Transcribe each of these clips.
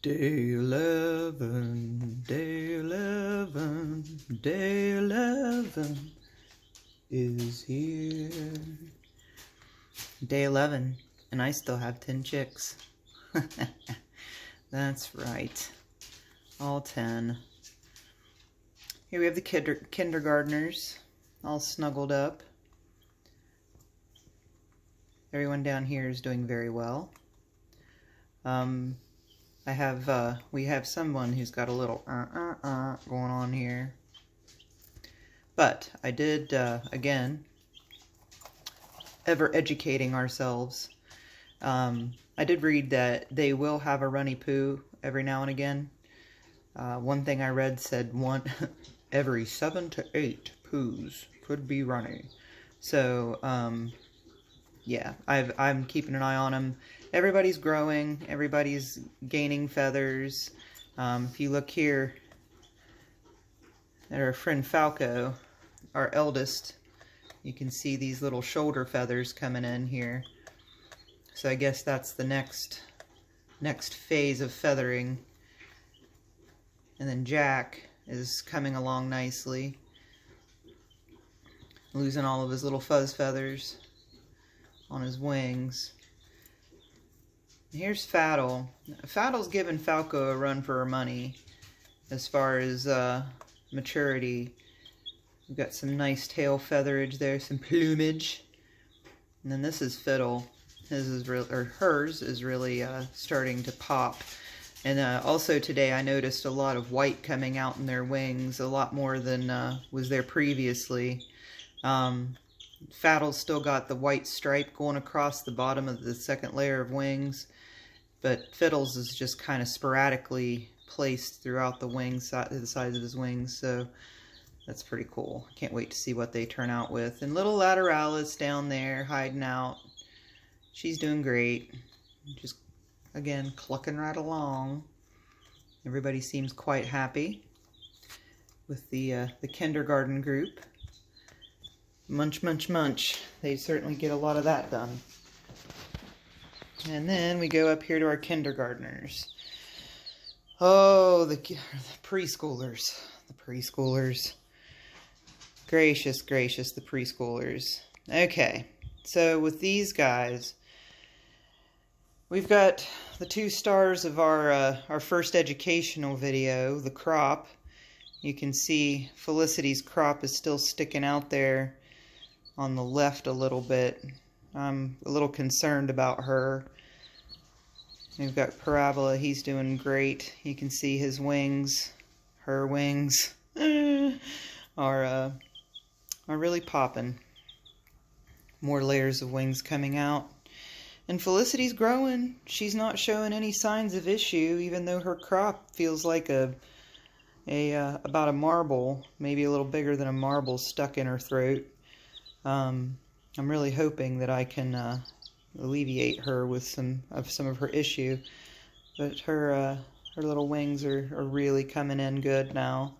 Day 11, day 11, day 11 is here. Day 11, and I still have 10 chicks. That's right, all 10. Here we have the kindergartners, all snuggled up. Everyone down here is doing very well. We have someone who's got a little going on here. But I did, again, ever educating ourselves. I did read that they will have a runny poo every now and again. One thing I read said every 7 to 8 poos could be runny. So, yeah, I'm keeping an eye on them. Everybody's growing. Everybody's gaining feathers. If you look here at our friend Falco, our eldest, you can see these little shoulder feathers coming in here. So I guess that's the next phase of feathering. And then Jack is coming along nicely, losing all of his little fuzz feathers on his wings. Here's Faddle. Faddle's giving Falco a run for her money as far as maturity. We've got some nice tail featherage there, some plumage. And then this is Fiddle. Hers is really starting to pop. And also today I noticed a lot of white coming out in their wings, a lot more than was there previously. Faddle's still got the white stripe going across the bottom of the second layer of wings, but Fiddle's is just kind of sporadically placed throughout the wings, the sides of his wings, so that's pretty cool. Can't wait to see what they turn out with. And little Lateralus down there hiding out. She's doing great. Just, again, clucking right along. Everybody seems quite happy with the kindergarten group. Munch, munch, munch. They certainly get a lot of that done. And then we go up here to our kindergartners. Oh, the preschoolers. The preschoolers. Gracious, gracious, the preschoolers. Okay, so with these guys, we've got the 2 stars of our first educational video, the crop. You can see Felicity's crop is still sticking out there on the left a little bit. I'm a little concerned about her. We've got Parabola, he's doing great. You can see his wings, her wings, are really popping. More layers of wings coming out. And Felicity's growing. She's not showing any signs of issue, even though her crop feels like about a marble, maybe a little bigger than a marble stuck in her throat. I'm really hoping that I can alleviate her with some of her issue, but her little wings are really coming in good now,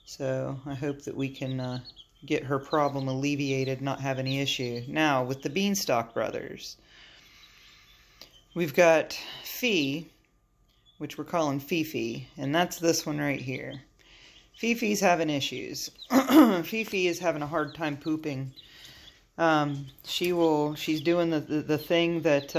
so I hope that we can get her problem alleviated, not have any issue. Now with the Beanstalk brothers, we've got Fee, which we're calling Fifi, and that's this one right here. Fifi's having issues. Fifi is having a hard time pooping. She's doing the thing that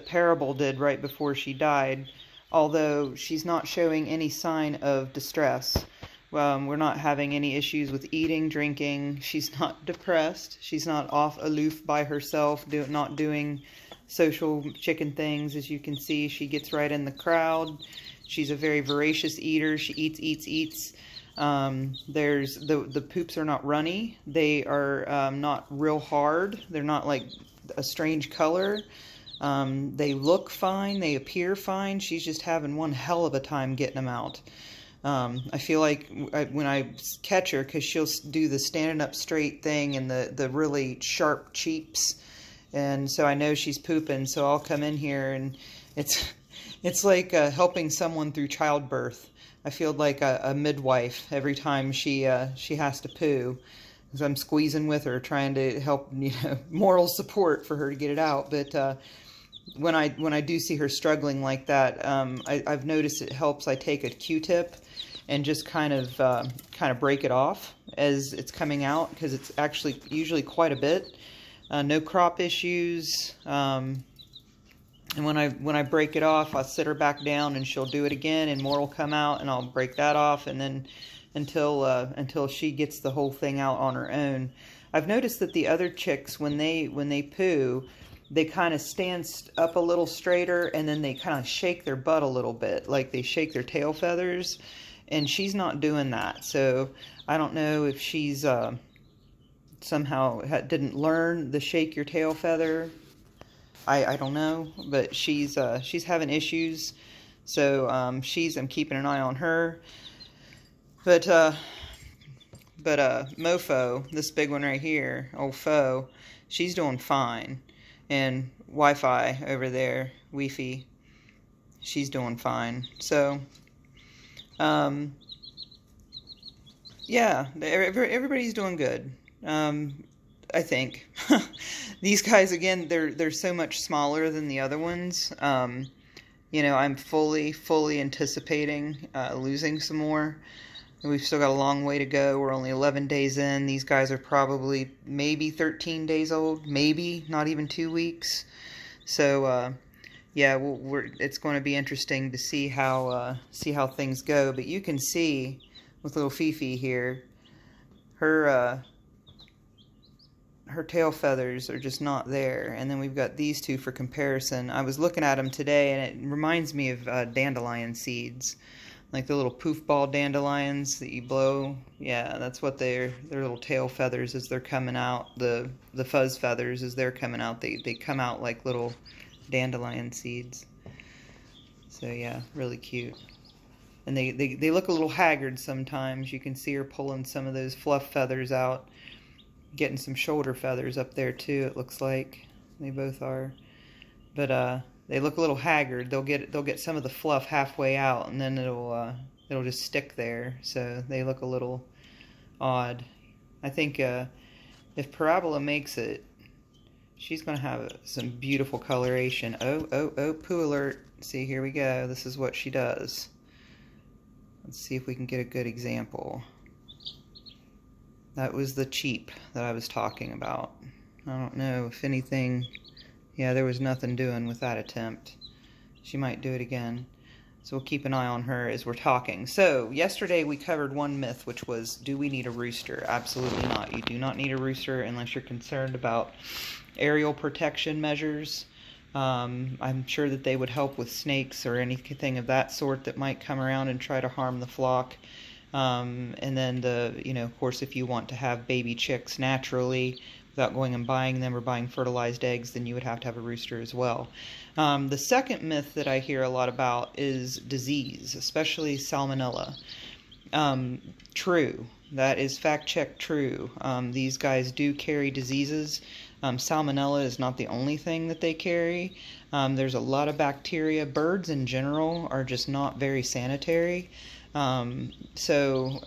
Parabol did right before she died, although she's not showing any sign of distress. We're not having any issues with eating, drinking. She's not depressed. She's not off aloof by herself, not doing social chicken things. As you can see, she gets right in the crowd. She's a very voracious eater. She eats. The poops are not runny. They are not real hard. They're not like a strange color. They look fine. They appear fine. She's just having one hell of a time getting them out. I feel like when I catch her, because she'll do the standing up straight thing and the really sharp cheeks, and so I know she's pooping, so I'll come in here and it's like helping someone through childbirth. I feel like a midwife every time she has to poo, because I'm squeezing with her, trying to help, moral support for her to get it out. But when I do see her struggling like that, I've noticed it helps. I take a Q-tip and just kind of break it off as it's coming out, because it's actually usually quite a bit. No crop issues. And when I break it off, I'll sit her back down and she'll do it again, and more will come out, and I'll break that off, and then until she gets the whole thing out on her own. I've noticed that the other chicks, when they poo, they kind of stand up a little straighter, and then they kind of shake their butt a little bit, like they shake their tail feathers, and she's not doing that. So I don't know if she's somehow didn't learn the shake your tail feather. I don't know, but she's having issues. So I'm keeping an eye on her. But Mofo, this big one right here, old Fo, she's doing fine. And Wi-Fi over there, Wi-Fi, she's doing fine. So, yeah, everybody's doing good. I think. These guys, again, they're so much smaller than the other ones. You know, I'm fully anticipating losing some more. We've still got a long way to go. We're only 11 days in. These guys are probably maybe 13 days old, maybe not even 2 weeks. So yeah, it's going to be interesting to see how things go. But you can see with little Fifi here, her tail feathers are just not there. And then we've got these two for comparison. I was looking at them today, and it reminds me of dandelion seeds. Like the little poof ball dandelions that you blow. Yeah, that's what their little tail feathers as they're coming out. The fuzz feathers as they're coming out, they come out like little dandelion seeds. So yeah, really cute. And they look a little haggard sometimes. You can see her pulling some of those fluff feathers out. Getting some shoulder feathers up there too, it looks like. They both are. But they look a little haggard. They'll get some of the fluff halfway out, and then it'll just stick there. So they look a little odd. I think if Parabola makes it, she's gonna have some beautiful coloration. Oh, poo alert. See, here we go. This is what she does. Let's see if we can get a good example. That was the cheap that I was talking about. I don't know if anything... Yeah, there was nothing doing with that attempt. She might do it again. So we'll keep an eye on her as we're talking. So, yesterday we covered one myth, which was, do we need a rooster? Absolutely not. You do not need a rooster unless you're concerned about aerial protection measures. I'm sure that they would help with snakes or anything of that sort that might come around and try to harm the flock. And then of course, if you want to have baby chicks naturally, without going and buying them or buying fertilized eggs, then you would have to have a rooster as well. The second myth that I hear a lot about is disease, especially salmonella. True. That is fact-check true. These guys do carry diseases. Salmonella is not the only thing that they carry. There's a lot of bacteria. Birds in general are just not very sanitary. So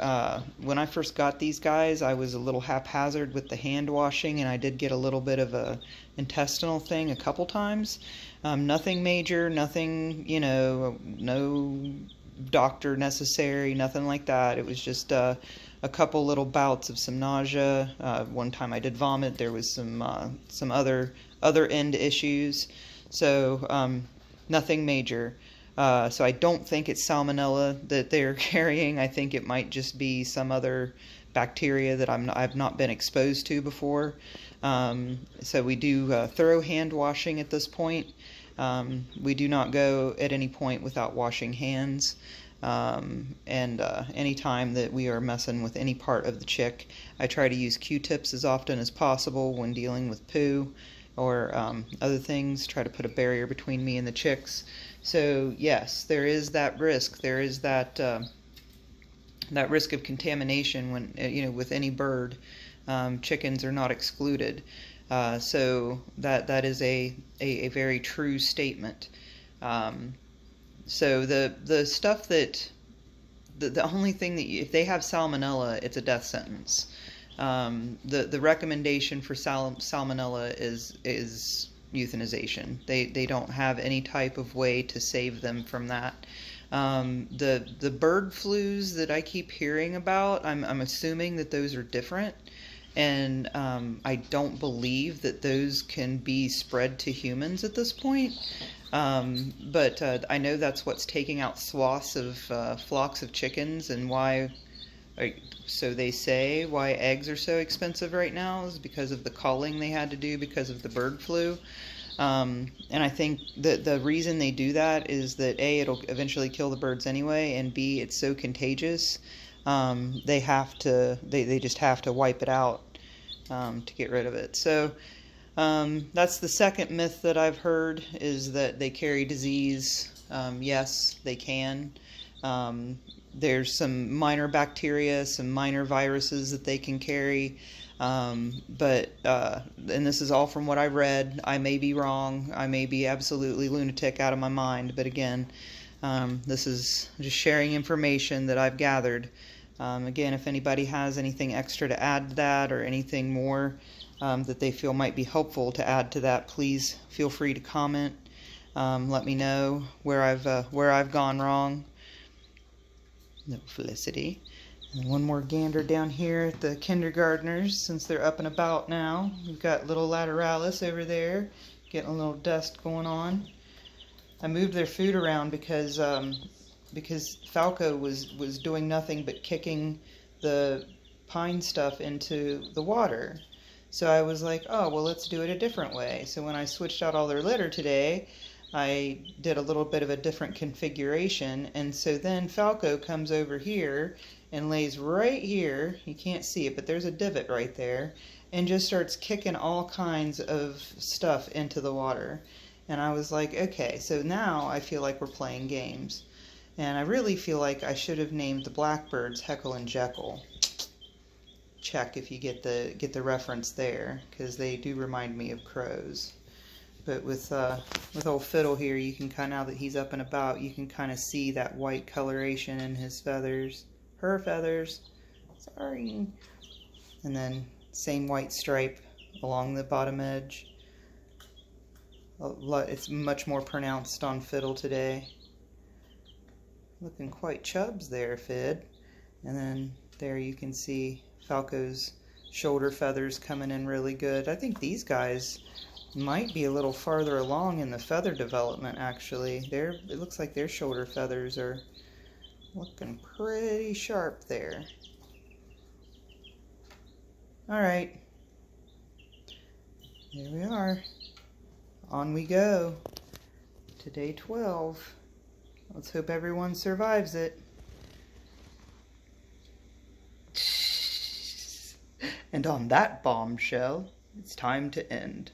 when I first got these guys, I was a little haphazard with the hand washing, and I did get a little bit of a intestinal thing a couple times. Nothing major, nothing, no doctor necessary, nothing like that. It was just a couple little bouts of some nausea. One time I did vomit. There was some other end issues. So nothing major. So I don't think it's salmonella that they're carrying. I think it might just be some other bacteria that I've not been exposed to before. So we do thorough hand washing at this point. We do not go at any point without washing hands. And any time that we are messing with any part of the chick, I try to use Q-tips as often as possible when dealing with poo or other things. Try to put a barrier between me and the chicks. So yes, there is that risk. There is that risk of contamination when with any bird. Chickens are not excluded. So that is a very true statement. So the stuff that the only thing that if they have salmonella, it's a death sentence. The recommendation for salmonella is euthanization. They don't have any type of way to save them from that. The bird flus that I keep hearing about, I'm assuming that those are different, and I don't believe that those can be spread to humans at this point. But I know that's what's taking out swaths of flocks of chickens, and why, so they say, why eggs are so expensive right now is because of the culling they had to do because of the bird flu. And I think that the reason they do that is that A, it'll eventually kill the birds anyway, and B, it's so contagious. They just have to wipe it out to get rid of it. So that's the second myth that I've heard, is that they carry disease. Yes, they can. There's some minor bacteria, some minor viruses that they can carry. And this is all from what I read. I may be wrong. I may be absolutely lunatic out of my mind. But again, this is just sharing information that I've gathered. Again, if anybody has anything extra to add to that, or anything more that they feel might be helpful to add to that, please feel free to comment. Let me know where I've gone wrong. No, Felicity. And one more gander down here at the kindergartners, since they're up and about now. We've got little Lateralus over there, getting a little dust going on. I moved their food around because Falco was doing nothing but kicking the pine stuff into the water. So I was like, oh, well, let's do it a different way. So when I switched out all their litter today, I did a little bit of a different configuration, and so then Falco comes over here and lays right here. You can't see it, but there's a divot right there, and just starts kicking all kinds of stuff into the water. And I was like, okay, so now I feel like we're playing games. And I really feel like I should have named the blackbirds Heckle and Jekyll. Check if you get the reference there, because they do remind me of crows. But with old Fiddle here, you can kind of, now that he's up and about, you can kind of see that white coloration in his feathers. Her feathers. Sorry. And then same white stripe along the bottom edge. It's much more pronounced on Fiddle today. Looking quite chubs there, Fid. And then there you can see Falco's shoulder feathers coming in really good. I think these guys might be a little farther along in the feather development, actually. It looks like their shoulder feathers are looking pretty sharp there. Alright, here we are. On we go to day 12. Let's hope everyone survives it. And on that bombshell, it's time to end.